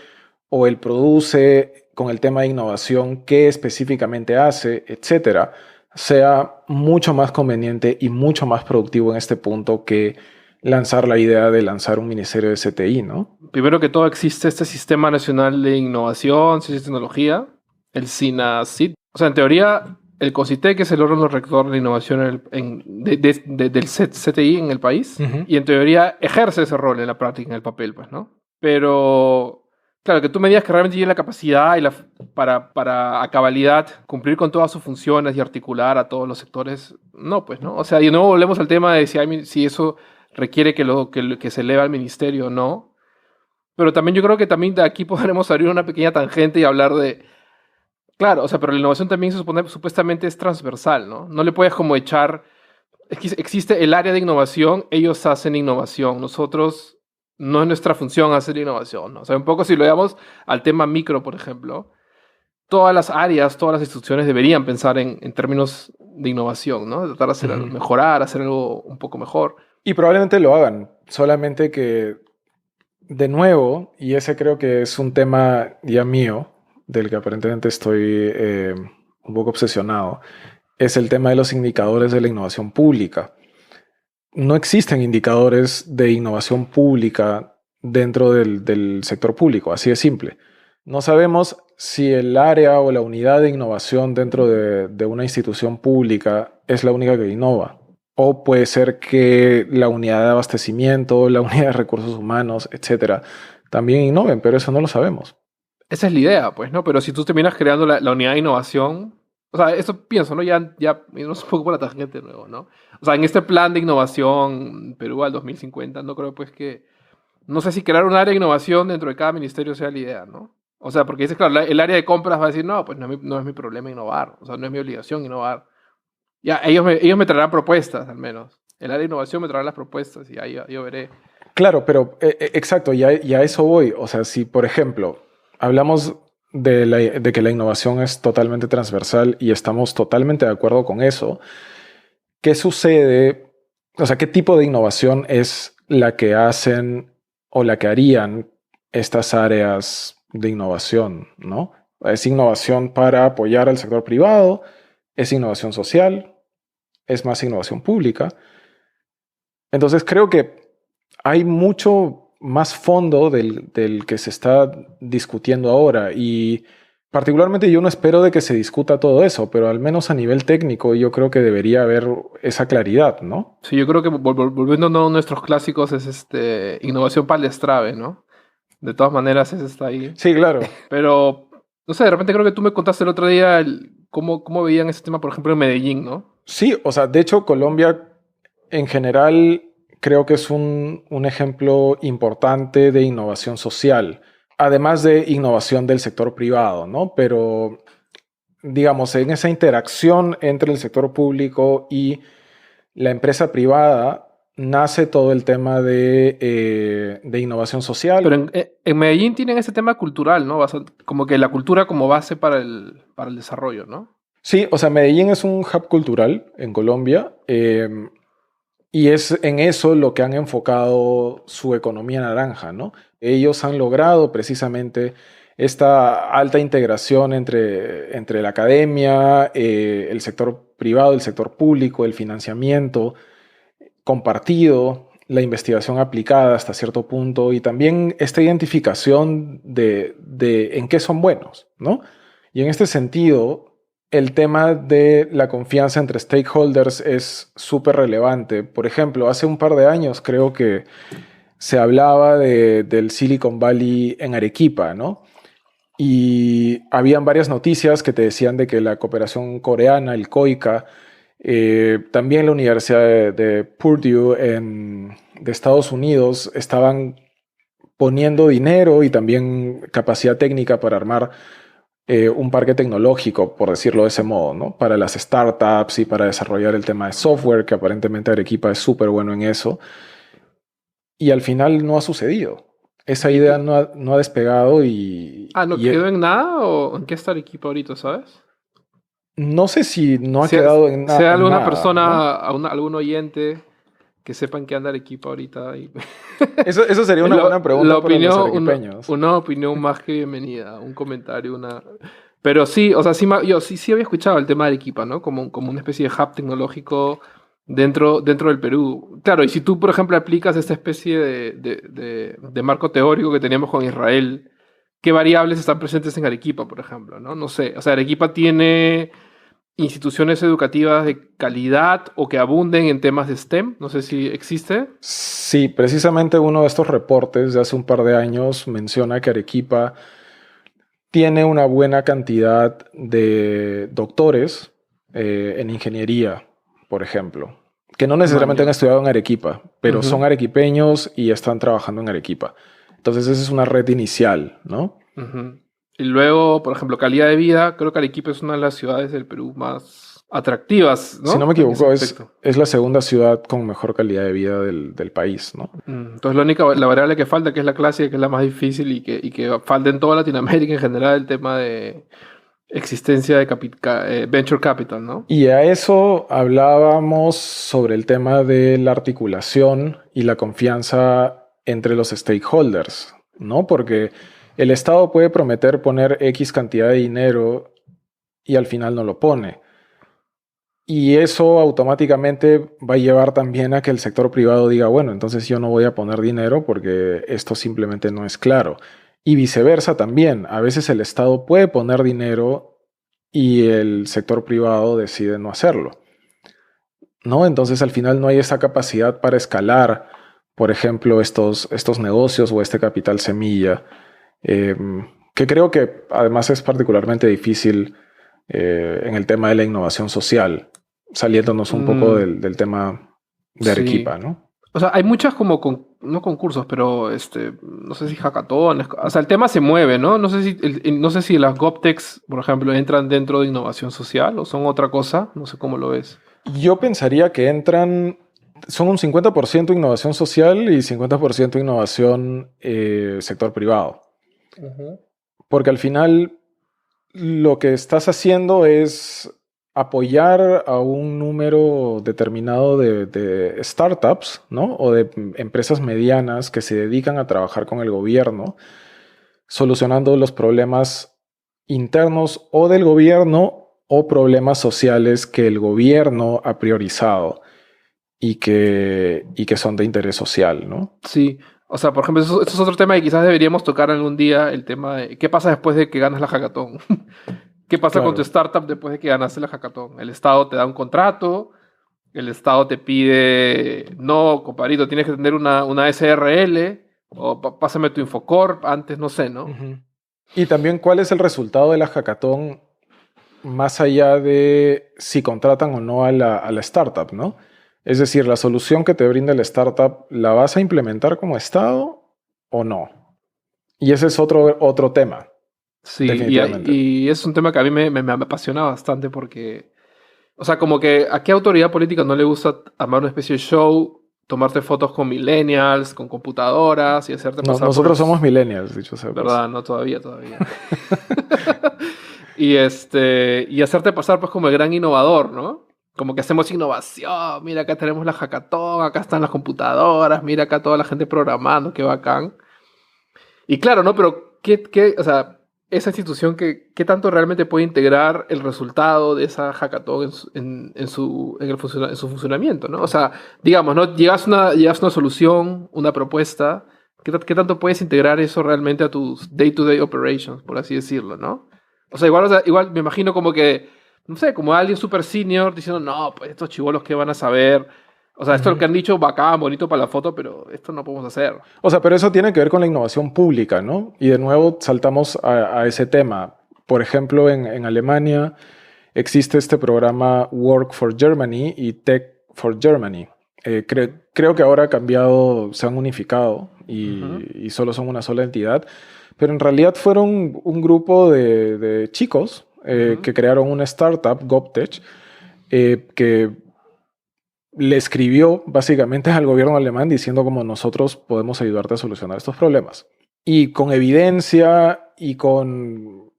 o el produce con el tema de innovación qué específicamente hace, etcétera, sea mucho más conveniente y mucho más productivo en este punto que lanzar la idea de lanzar un ministerio de CTI, ¿no?
Primero que todo existe este Sistema Nacional de Innovación, Ciencia y Tecnología, el SINACIT. O sea, en teoría, el COCITEC es el órgano rector de innovación del CTI en el país. Y en teoría ejerce ese rol en la práctica, en el papel, pues, ¿no? Pero, claro, que tú me digas que realmente tiene la capacidad para a cabalidad cumplir con todas sus funciones y articular a todos los sectores, no, pues, ¿no? O sea, y de nuevo volvemos al tema de si eso requiere que se eleve al ministerio o no. Pero también yo creo que también de aquí podremos abrir una pequeña tangente y hablar de... Claro, o sea, pero la innovación también se supone, supuestamente es transversal, ¿no? No le puedes como echar... Existe el área de innovación, ellos hacen innovación, nosotros no es nuestra función hacer innovación, ¿no? O sea, un poco si lo llevamos al tema micro, por ejemplo, todas las áreas, todas las instituciones deberían pensar en términos de innovación, ¿no? De tratar de hacer algo, mejorar, hacer algo un poco mejor.
Y probablemente lo hagan, solamente que, de nuevo, y ese creo que es un tema ya mío, del que aparentemente estoy un poco obsesionado, es el tema de los indicadores de la innovación pública. No existen indicadores de innovación pública dentro del sector público, así de simple. No sabemos si el área o la unidad de innovación dentro de una institución pública es la única que innova. O puede ser que la unidad de abastecimiento, la unidad de recursos humanos, etcétera, también innoven, pero eso no lo sabemos.
Esa es la idea, pues, ¿no? Pero si tú terminas creando la unidad de innovación, o sea, eso pienso, ¿no? Ya no es un poco por la tangente de nuevo, ¿no? O sea, en este plan de innovación Perú al 2050, no creo pues que, no sé si crear un área de innovación dentro de cada ministerio sea la idea, ¿no? O sea, porque dices, claro, el área de compras va a decir, no, pues no es mi problema innovar, o sea, no es mi obligación innovar. Ya, ellos me traerán propuestas, al menos. El área de innovación me traerá las propuestas y ahí yo veré.
Claro, pero exacto, y a eso voy. O sea, si por ejemplo hablamos de que la innovación es totalmente transversal y estamos totalmente de acuerdo con eso, ¿qué sucede? O sea, ¿qué tipo de innovación es la que hacen o la que harían estas áreas de innovación, ¿no? ¿Es innovación para apoyar al sector privado? ¿Es innovación social? ¿Es más innovación pública? Entonces creo que hay mucho más fondo del que se está discutiendo ahora y particularmente yo no espero de que se discuta todo eso, pero al menos a nivel técnico yo creo que debería haber esa claridad, ¿no?
Sí, yo creo que volviendo a nuestros clásicos es innovación paldestrave, ¿no? De todas maneras, ese está ahí.
Sí, claro.
Pero, no sé, de repente creo que tú me contaste el otro día cómo veían ese tema, por ejemplo, en Medellín, ¿no?
Sí, o sea, de hecho Colombia en general creo que es un ejemplo importante de innovación social, además de innovación del sector privado, ¿no? Pero, digamos, en esa interacción entre el sector público y la empresa privada nace todo el tema de innovación social.
Pero en Medellín tienen ese tema cultural, ¿no? Como que la cultura como base para el desarrollo, ¿no?
Sí, o sea, Medellín es un hub cultural en Colombia. Y es en eso lo que han enfocado su economía naranja, ¿no? Ellos han logrado precisamente esta alta integración entre la academia, el sector privado, el sector público, el financiamiento compartido, la investigación aplicada hasta cierto punto y también esta identificación de en qué son buenos, ¿no? Y en este sentido, el tema de la confianza entre stakeholders es súper relevante. Por ejemplo, hace un par de años creo que se hablaba del Silicon Valley en Arequipa, ¿no? Y habían varias noticias que te decían de que la cooperación coreana, el COICA, también la Universidad de Purdue de Estados Unidos estaban poniendo dinero y también capacidad técnica para armar un parque tecnológico, por decirlo de ese modo, ¿no? Para las startups y para desarrollar el tema de software, que aparentemente Arequipa es súper bueno en eso. Y al final no ha sucedido. Esa idea no ha despegado y...
¿No quedó en nada o en qué está el equipo ahorita, sabes?
No sé si no ha quedado en nada.
Sea alguna
nada,
persona,
¿no?
algún oyente que sepan que anda Arequipa ahorita.
Eso sería una buena pregunta para los arequipeños.
Una opinión más que bienvenida, un comentario, Pero sí, o sea, yo sí había escuchado el tema de Arequipa, ¿no? Como una especie de hub tecnológico dentro del Perú. Claro, y si tú, por ejemplo, aplicas esta especie de marco teórico que teníamos con Israel, ¿qué variables están presentes en Arequipa, por ejemplo? No sé, o sea, Arequipa tiene instituciones educativas de calidad o que abunden en temas de STEM. No sé si existe.
Sí, precisamente uno de estos reportes de hace un par de años menciona que Arequipa tiene una buena cantidad de doctores en ingeniería, por ejemplo, que no necesariamente han estudiado en Arequipa, pero son arequipeños y están trabajando en Arequipa. Entonces esa es una red inicial, ¿no?
Ujú. Y luego, por ejemplo, calidad de vida. Creo que Arequipa es una de las ciudades del Perú más atractivas,
Si no
¿no?
me
En ese
equivoco,
aspecto.
es la segunda ciudad con mejor calidad de vida del país, ¿no?
Entonces, la variable que falta, que es la clásica, que es la más difícil y que falta en toda Latinoamérica en general, el tema de existencia de venture capital, ¿no?
Y a eso hablábamos sobre el tema de la articulación y la confianza entre los stakeholders, ¿no? Porque el Estado puede prometer poner X cantidad de dinero y al final no lo pone. Y eso automáticamente va a llevar también a que el sector privado diga, bueno, entonces yo no voy a poner dinero porque esto simplemente no es claro. Y viceversa también. A veces el Estado puede poner dinero y el sector privado decide no hacerlo, ¿no? Entonces al final no hay esa capacidad para escalar, por ejemplo, estos negocios o este capital semilla, eh, que creo que además es particularmente difícil en el tema de la innovación social, saliéndonos un poco
Mm,
del tema de
sí.
Arequipa, ¿no?
O sea, hay muchas como, no concursos, pero no sé si hackatones. O sea, el tema se mueve, ¿no? No sé si, no sé si las GovTechs, por ejemplo, entran dentro de innovación social o son otra cosa. No sé cómo lo ves.
Yo pensaría que son un 50% innovación social y 50% innovación sector privado.
Ujú.
Porque al final lo que estás haciendo es apoyar a un número determinado de startups, ¿no? O de empresas medianas que se dedican a trabajar con el gobierno, solucionando los problemas internos o del gobierno o problemas sociales que el gobierno ha priorizado y que son de interés social, ¿no?
Sí. O sea, por ejemplo, eso es otro tema que quizás deberíamos tocar algún día, el tema de qué pasa después de que ganas la hackathon. ¿Qué pasa con tu
Claro.
startup después de que ganaste la hackathon? El Estado te da un contrato, el Estado te pide, no, compadrito, tienes que tener una SRL, o pásame tu Infocorp, antes no sé, ¿no?
Ujú. Y también, ¿cuál es el resultado de la hackathon más allá de si contratan o no a la startup, ¿no? Es decir, la solución que te brinda la startup, ¿la vas a implementar como Estado o no? Y ese es otro tema,
Sí,
definitivamente.
y es un tema que a mí me apasiona bastante porque, o sea, como que a qué autoridad política no le gusta armar una especie de show, tomarte fotos con millennials, con computadoras y hacerte
No,
pasar por
nosotros somos millennials, dicho sea de paso.
¿Verdad? No, todavía. Y hacerte pasar pues como el gran innovador, ¿no? Como que hacemos innovación, mira acá tenemos la hackathon, acá están las computadoras, mira acá toda la gente programando, qué bacán. Y claro, ¿no? Pero o sea, esa institución, ¿qué tanto realmente puede integrar el resultado de esa hackathon en su funcionamiento, ¿no? O sea, digamos, ¿no? Llegas a una solución, una propuesta, ¿qué tanto puedes integrar eso realmente a tus day-to-day operations, por así decirlo, ¿no? O sea, igual me imagino como que, no sé, como alguien super senior diciendo, no, pues estos chibolos que van a saber. O sea, esto es lo
Ujú.
que han dicho, bacán, bonito para la foto, pero esto no podemos hacer.
O sea, pero eso tiene que ver con la innovación pública, ¿no? Y de nuevo saltamos a ese tema. Por ejemplo, en Alemania existe este programa Work for Germany y Tech for Germany. Creo que ahora ha cambiado, se han unificado
Ujú,
y solo son una sola entidad, pero en realidad fueron un grupo de chicos
ujú.
que crearon una startup, GovTech, que le escribió básicamente al gobierno alemán diciendo cómo nosotros podemos ayudarte a solucionar estos problemas. Y con evidencia y con,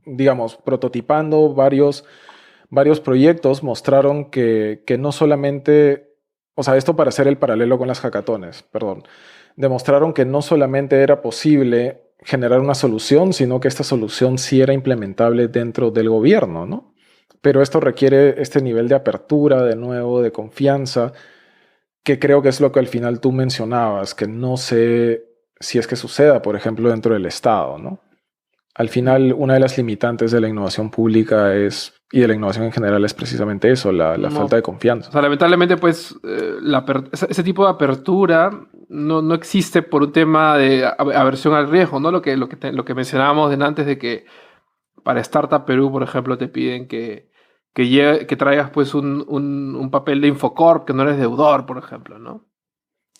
digamos, prototipando varios proyectos, mostraron que no solamente, o sea, esto para hacer el paralelo con las hackatones, perdón, demostraron que no solamente era posible generar una solución, sino que esta solución sí era implementable dentro del gobierno, ¿no? Pero esto requiere este nivel de apertura, de nuevo, de confianza, que creo que es lo que al final tú mencionabas, que no sé si es que suceda, por ejemplo, dentro del Estado, ¿no? Al final, una de las limitantes de la innovación pública y de la innovación en general es precisamente eso, la falta
No.
de
O
confianza.
sea, lamentablemente, pues, ese tipo de apertura no existe por un tema de aversión al riesgo, ¿no? Lo que mencionábamos antes de que para Startup Perú, por ejemplo, te piden que traigas, pues, un papel de Infocorp, que no eres deudor, por ejemplo, ¿no?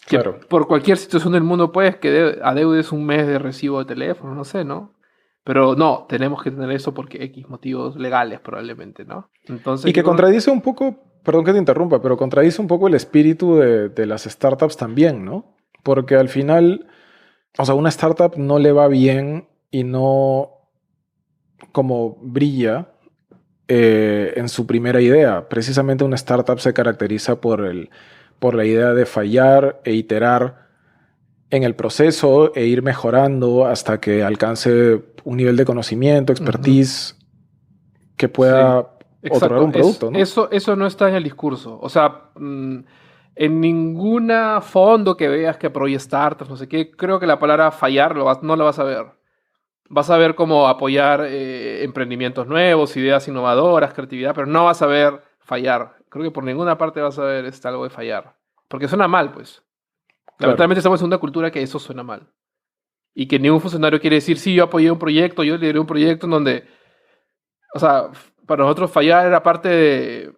Que
Claro.
por cualquier situación del mundo puedes que adeudes un mes de recibo de teléfono, no sé, ¿no? Pero no, tenemos que tener eso porque X motivos legales probablemente, ¿no? Entonces
Y que contradice un poco, perdón que te interrumpa, pero contradice un poco el espíritu de las startups también, ¿no? Porque al final, o sea, una startup no le va bien y no como brilla en su primera idea. Precisamente una startup se caracteriza por la idea de fallar e iterar en el proceso e ir mejorando hasta que alcance un nivel de conocimiento,
Ujú.
expertise que
Sí,
pueda otorgar
exacto.
un producto, ¿no?
Eso no está en el discurso. O sea, en ninguna fondo que veas que apoye startups, no sé qué, creo que la palabra fallar no la vas a ver. Vas a ver cómo apoyar emprendimientos nuevos, ideas innovadoras, creatividad, pero no vas a ver fallar. Creo que por ninguna parte vas a ver algo de fallar. Porque suena mal, pues.
Claro.
Lamentablemente estamos en una cultura que eso suena mal. Y que ningún funcionario quiere decir, sí, yo apoyé un proyecto, yo lideré un proyecto en donde, o sea, para nosotros fallar era parte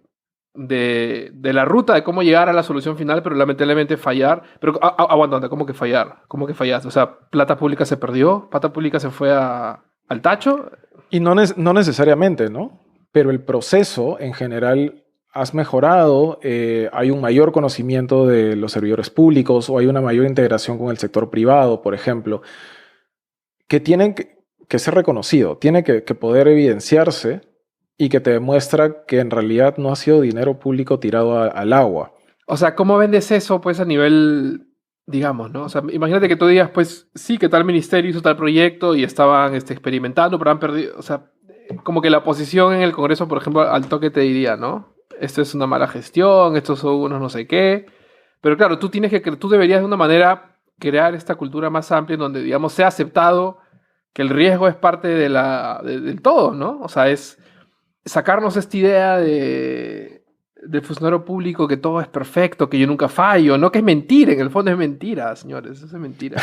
de la ruta de cómo llegar a la solución final, pero lamentablemente fallar, pero aguanta, ¿cómo que fallar? ¿Cómo que fallaste? O sea, plata pública se perdió, plata pública se fue al tacho.
Y no necesariamente, ¿no? Pero el proceso en general has mejorado, hay un mayor conocimiento de los servidores públicos o hay una mayor integración con el sector privado, por ejemplo, que tienen que ser reconocido, tiene que poder evidenciarse y que te demuestra que en realidad no ha sido dinero público tirado al agua.
O sea, ¿cómo vendes eso, pues, a nivel, digamos, ¿no? O sea, imagínate que tú digas, pues, sí, que tal ministerio hizo tal proyecto y estaban experimentando, pero han perdido, o sea, como que la oposición en el Congreso, por ejemplo, al toque te diría, ¿no? Esto es una mala gestión, estos son unos no sé qué. Pero claro, tú deberías de una manera crear esta cultura más amplia en donde, digamos, sea aceptado que el riesgo es parte del todo, ¿no? O sea, es sacarnos esta idea del funcionario público que todo es perfecto, que yo nunca fallo, no que es mentira, en el fondo es mentira, señores, eso es mentira.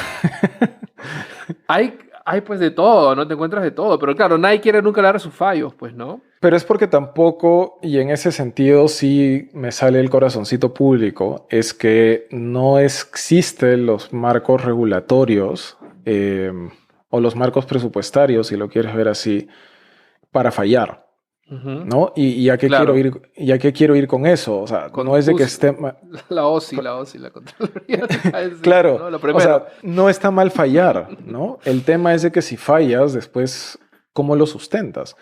Hay pues de todo, ¿no? Te encuentras de todo, pero claro, nadie quiere nunca hablar de sus fallos, pues, ¿no?
Pero es porque tampoco, y en ese sentido sí me sale el corazoncito público, es que no existen los marcos regulatorios o los marcos presupuestarios, si lo quieres ver así, para fallar,
Ujú.
¿no? ¿Y a qué quiero
Claro,
ir, y a qué quiero ir con eso? O sea, no
con
es de que esté...
la Contraloría te va a decir,
Claro,
¿no? Lo
o
primero.
sea, no está mal fallar, ¿no? El tema es de que si fallas, después, ¿cómo lo sustentas?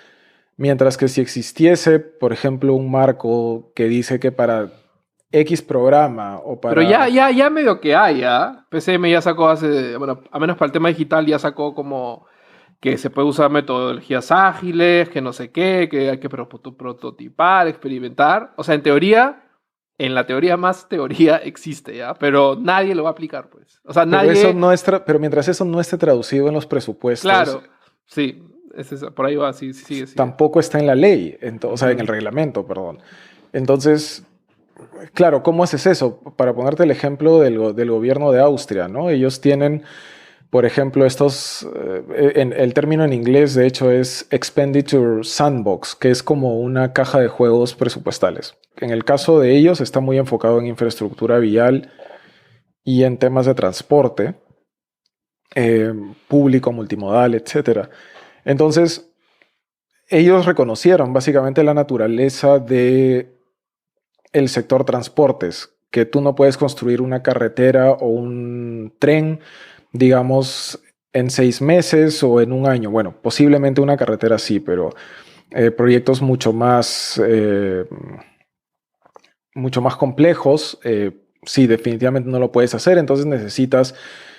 Mientras que si existiese, por ejemplo, un marco que dice que para X programa o
Pero
para...
ya medio que hay, ¿ah? PCM ya sacó bueno, a menos para el tema digital ya sacó como que se puede usar metodologías ágiles, que no sé qué, que hay que prototipar, experimentar. O sea, en la teoría más teoría existe, ¿ya? Pero nadie lo va a aplicar, pues. O sea,
Pero eso
nadie,
no pero mientras eso no esté traducido en los presupuestos,
claro, sí, por ahí va, sí, sí, sigue.
tampoco está en la ley, o sea, en el
Ujú.
reglamento, perdón. Entonces, claro, ¿cómo haces eso? Para ponerte el ejemplo del gobierno de Austria, ¿no? Ellos tienen, por ejemplo, el término en inglés, de hecho, es Expenditure Sandbox, que es como una caja de juegos presupuestales. En el caso de ellos, está muy enfocado en infraestructura vial y en temas de transporte eh, público, multimodal, etcétera. Entonces, ellos reconocieron básicamente la naturaleza de el sector transportes, que tú no puedes construir una carretera o un tren, digamos, en 6 meses o en un año. Bueno, posiblemente una carretera sí, pero proyectos mucho más complejos, sí, definitivamente no lo puedes hacer. Entonces necesitas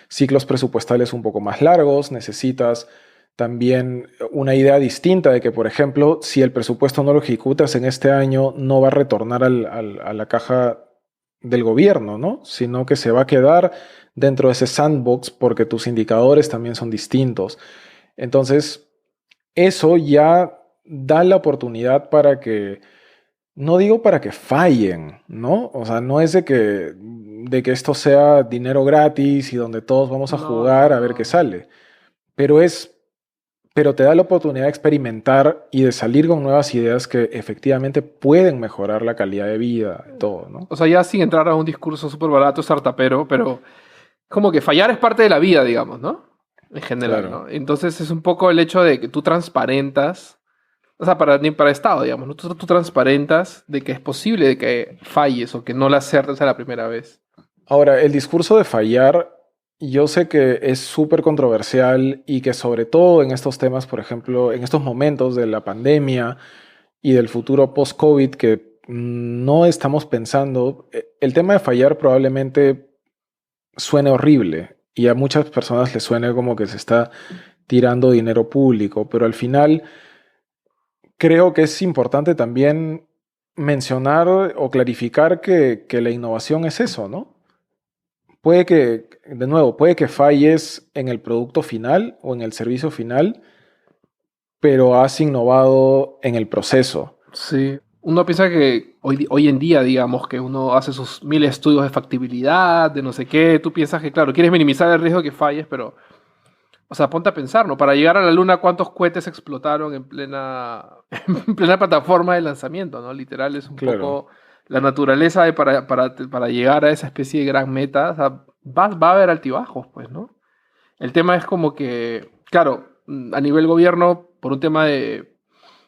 ciclos presupuestales un poco más largos, necesitas también una idea distinta de que, por ejemplo, si el presupuesto no lo ejecutas en este año, no va a retornar a la caja del gobierno, ¿no? Sino que se va a quedar dentro de ese sandbox porque tus indicadores también son distintos. Entonces, eso ya da la oportunidad para que, no digo para que fallen, ¿no? O sea, no es de que esto sea dinero gratis y donde todos vamos a
No, no,
jugar a ver qué
no.
sale, pero es pero te da la oportunidad de experimentar y de salir con nuevas ideas que efectivamente pueden mejorar la calidad de vida, todo, ¿no?
O sea, ya sin entrar a un discurso súper barato, startupero, pero como que fallar es parte de la vida, digamos, ¿no? En general,
Claro.
¿no? Entonces es un poco el hecho de que tú transparentas, o sea, ni para Estado, digamos, ¿no? Tú transparentas de que es posible de que falles o que no la acertes a la primera vez.
Ahora, el discurso de fallar, yo sé que es súper controversial y que sobre todo en estos temas, por ejemplo, en estos momentos de la pandemia y del futuro post-COVID que no estamos pensando, el tema de fallar probablemente suene horrible y a muchas personas les suene como que se está tirando dinero público, pero al final creo que es importante también mencionar o clarificar que la innovación es eso, ¿no? Puede que, de nuevo, puede que falles en el producto final o en el servicio final, pero has innovado en el proceso.
Sí. Uno piensa que hoy en día, digamos, que uno hace sus 1000 estudios de factibilidad, de no sé qué, tú piensas que, claro, quieres minimizar el riesgo de que falles, pero, o sea, ponte a pensar, ¿no? Para llegar a la Luna, ¿cuántos cohetes explotaron en plena, en plena plataforma de lanzamiento, ¿no? Literal, es un
Claro.
poco la naturaleza para llegar a esa especie de gran meta. O sea, va a haber altibajos, pues, ¿no? El tema es como que, claro, a nivel gobierno, por un tema de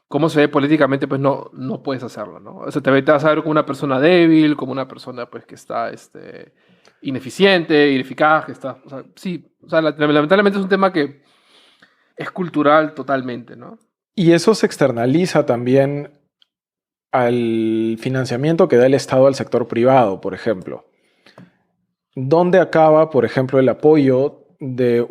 cómo se ve políticamente, pues no puedes hacerlo, ¿no? O sea, te vas a ver como una persona débil, como una persona, pues, que está, ineficiente, ineficaz, que está, o sea, sí, o sea, lamentablemente es un tema que es cultural totalmente, ¿no?
Y eso se externaliza también al financiamiento que da el Estado al sector privado, por ejemplo. ¿Dónde acaba, por ejemplo, el apoyo del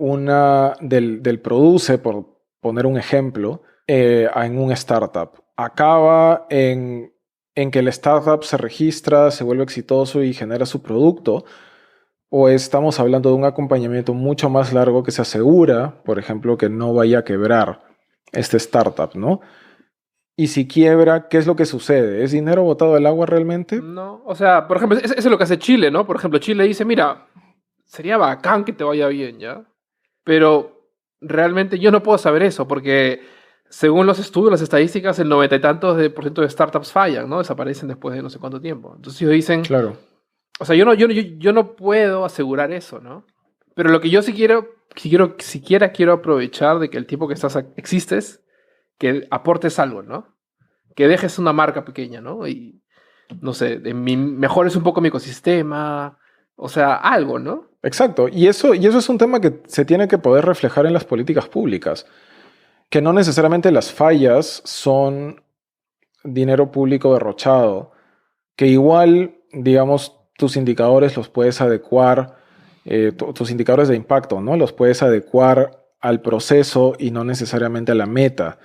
Produce, por poner un ejemplo, en un startup? Acaba en que el startup se registra, se vuelve exitoso y genera su producto, o estamos hablando de un acompañamiento mucho más largo que se asegura, por ejemplo, que no vaya a quebrar este startup, ¿no? Y si quiebra, ¿qué es lo que sucede? ¿Es dinero botado al agua realmente?
No, o sea, por ejemplo, eso es lo que hace Chile, ¿no? Por ejemplo, Chile dice, mira, sería bacán que te vaya bien, ¿ya? Pero realmente yo no puedo saber eso, porque según los estudios, las estadísticas, el 90 y tantos por ciento de startups fallan, ¿no? Desaparecen después de no sé cuánto tiempo. Entonces ellos dicen,
Claro.
o sea, yo no puedo asegurar eso, ¿no? Pero lo que yo sí quiero, siquiera quiero aprovechar de que el tiempo que existes, que aportes algo, ¿no? Que dejes una marca pequeña, ¿no? Y, no sé, mejores un poco mi ecosistema, o sea, algo, ¿no?
Exacto. Y eso es un tema que se tiene que poder reflejar en las políticas públicas. Que no necesariamente las fallas son dinero público derrochado. Que igual, digamos, tus indicadores los puedes adecuar, tus indicadores de impacto, ¿no? Los puedes adecuar al proceso y no necesariamente a la meta,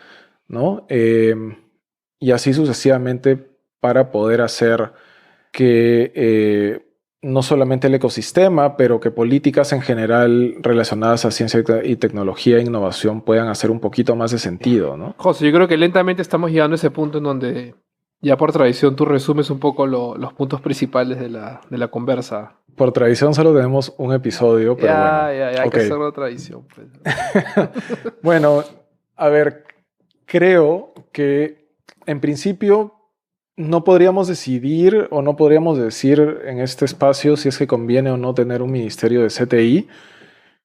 ¿no? Y así sucesivamente para poder hacer que no solamente el ecosistema, pero que políticas en general relacionadas a ciencia y tecnología e innovación puedan hacer un poquito más de sentido, ¿no?
José, yo creo que lentamente estamos llegando a ese punto en donde ya por tradición tú resumes un poco los puntos principales de la conversa.
Por tradición solo tenemos un episodio, pero bueno.
Ya, hay
Ok.
que hacerlo tradición, pues.
Bueno, a ver, creo que en principio no podríamos decidir o no podríamos decir en este espacio si es que conviene o no tener un ministerio de CTI,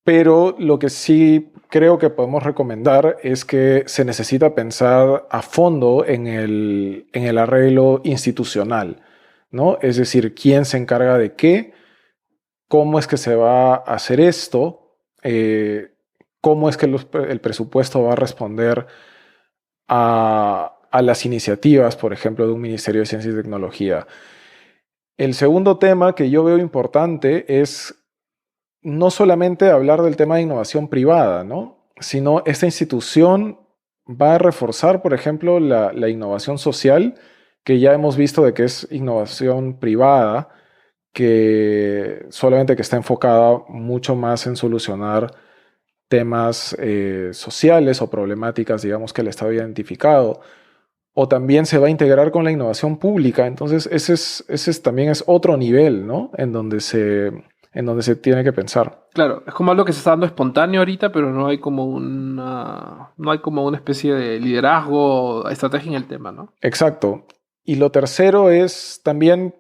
pero lo que sí creo que podemos recomendar es que se necesita pensar a fondo en el arreglo institucional, ¿no? Es decir, quién se encarga de qué, cómo es que se va a hacer esto, cómo es que el presupuesto va a responder a las iniciativas, por ejemplo, de un Ministerio de Ciencia y Tecnología. El segundo tema que yo veo importante es no solamente hablar del tema de innovación privada, ¿no? Sino esta institución va a reforzar, por ejemplo, la innovación social, que ya hemos visto de que es innovación privada, que solamente que está enfocada mucho más en solucionar temas sociales o problemáticas, digamos, que el Estado ha identificado, o también se va a integrar con la innovación pública. Entonces, también es otro nivel, ¿no? En donde en donde se tiene que pensar.
Claro, es como algo que se está dando espontáneo ahorita, pero no hay como una especie de liderazgo o estrategia en el tema, ¿no?
Exacto. Y lo tercero es también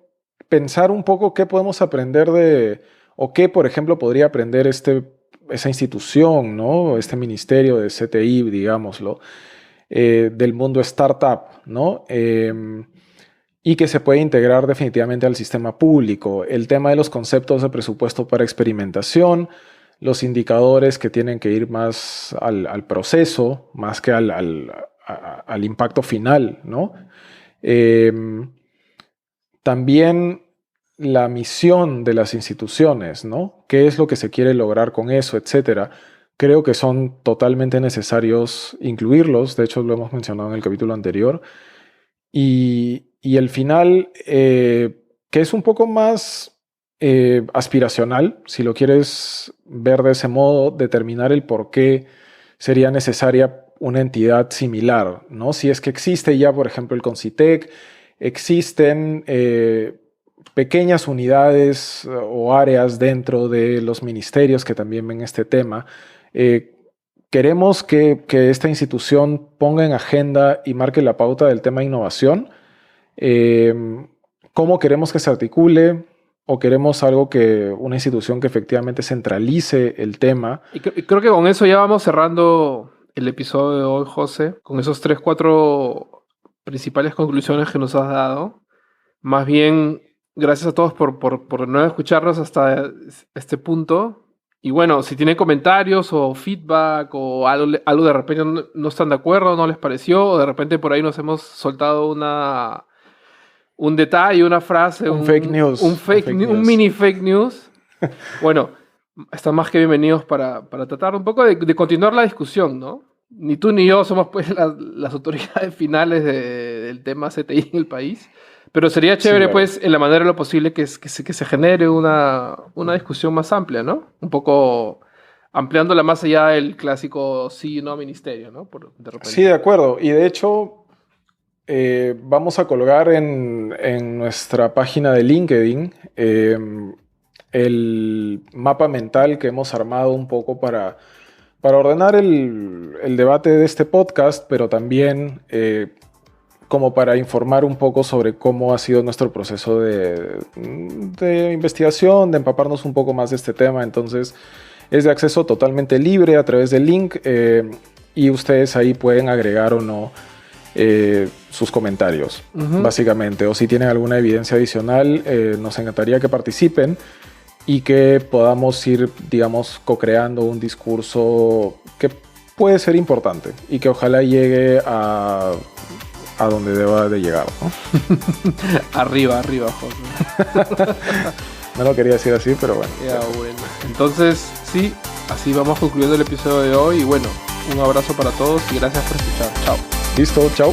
pensar un poco qué podemos aprender o qué, por ejemplo, podría aprender esa institución, ¿no? Este ministerio de CTI, digámoslo, del mundo startup, ¿no? Y que se puede integrar definitivamente al sistema público. El tema de los conceptos de presupuesto para experimentación, los indicadores que tienen que ir más al proceso, más que al impacto final, ¿no? También la misión de las instituciones, ¿no? ¿Qué es lo que se quiere lograr con eso, etcétera? Creo que son totalmente necesarios incluirlos. De hecho, lo hemos mencionado en el capítulo anterior. Y el final, que es un poco más aspiracional, si lo quieres ver de ese modo, determinar el por qué sería necesaria una entidad similar, ¿no? Si es que existe ya, por ejemplo, el Concitec, existen pequeñas unidades o áreas dentro de los ministerios que también ven este tema. Queremos que esta institución ponga en agenda y marque la pauta del tema de innovación. ¿Cómo queremos que se articule? ¿O queremos una institución que efectivamente centralice el tema?
Y creo que con eso ya vamos cerrando el episodio de hoy, José, con esos 3-4 principales conclusiones que nos has dado. Más bien, gracias a todos por no escucharnos hasta este punto. Y bueno, si tienen comentarios o feedback o algo de repente no están de acuerdo, no les pareció, o de repente por ahí nos hemos soltado un detalle, una frase,
un fake news.
Un mini fake news. Bueno, están más que bienvenidos para tratar un poco de continuar la discusión, ¿no? Ni tú ni yo somos pues las autoridades finales del tema CTI en el país, pero sería chévere, sí, claro, pues, en la manera de lo posible que se genere una discusión más amplia, ¿no? Un poco ampliándola más allá del clásico sí y no ministerio, ¿no? De repente.
Sí, de acuerdo. Y de hecho, vamos a colgar en nuestra página de LinkedIn el mapa mental que hemos armado un poco para ordenar el debate de este podcast, pero también como para informar un poco sobre cómo ha sido nuestro proceso de investigación, de empaparnos un poco más de este tema. Entonces, es de acceso totalmente libre a través del link y ustedes ahí pueden agregar o no sus comentarios, básicamente. O si tienen alguna evidencia adicional, nos encantaría que participen y que podamos ir, digamos, co-creando un discurso que puede ser importante y que ojalá llegue a donde deba de llegar, ¿no?
Arriba, Jorge.
No lo quería decir así, pero bueno.
Ya, bueno. Entonces, sí, así vamos concluyendo el episodio de hoy. Y bueno, un abrazo para todos y gracias por escuchar. Chao.
Listo, chao.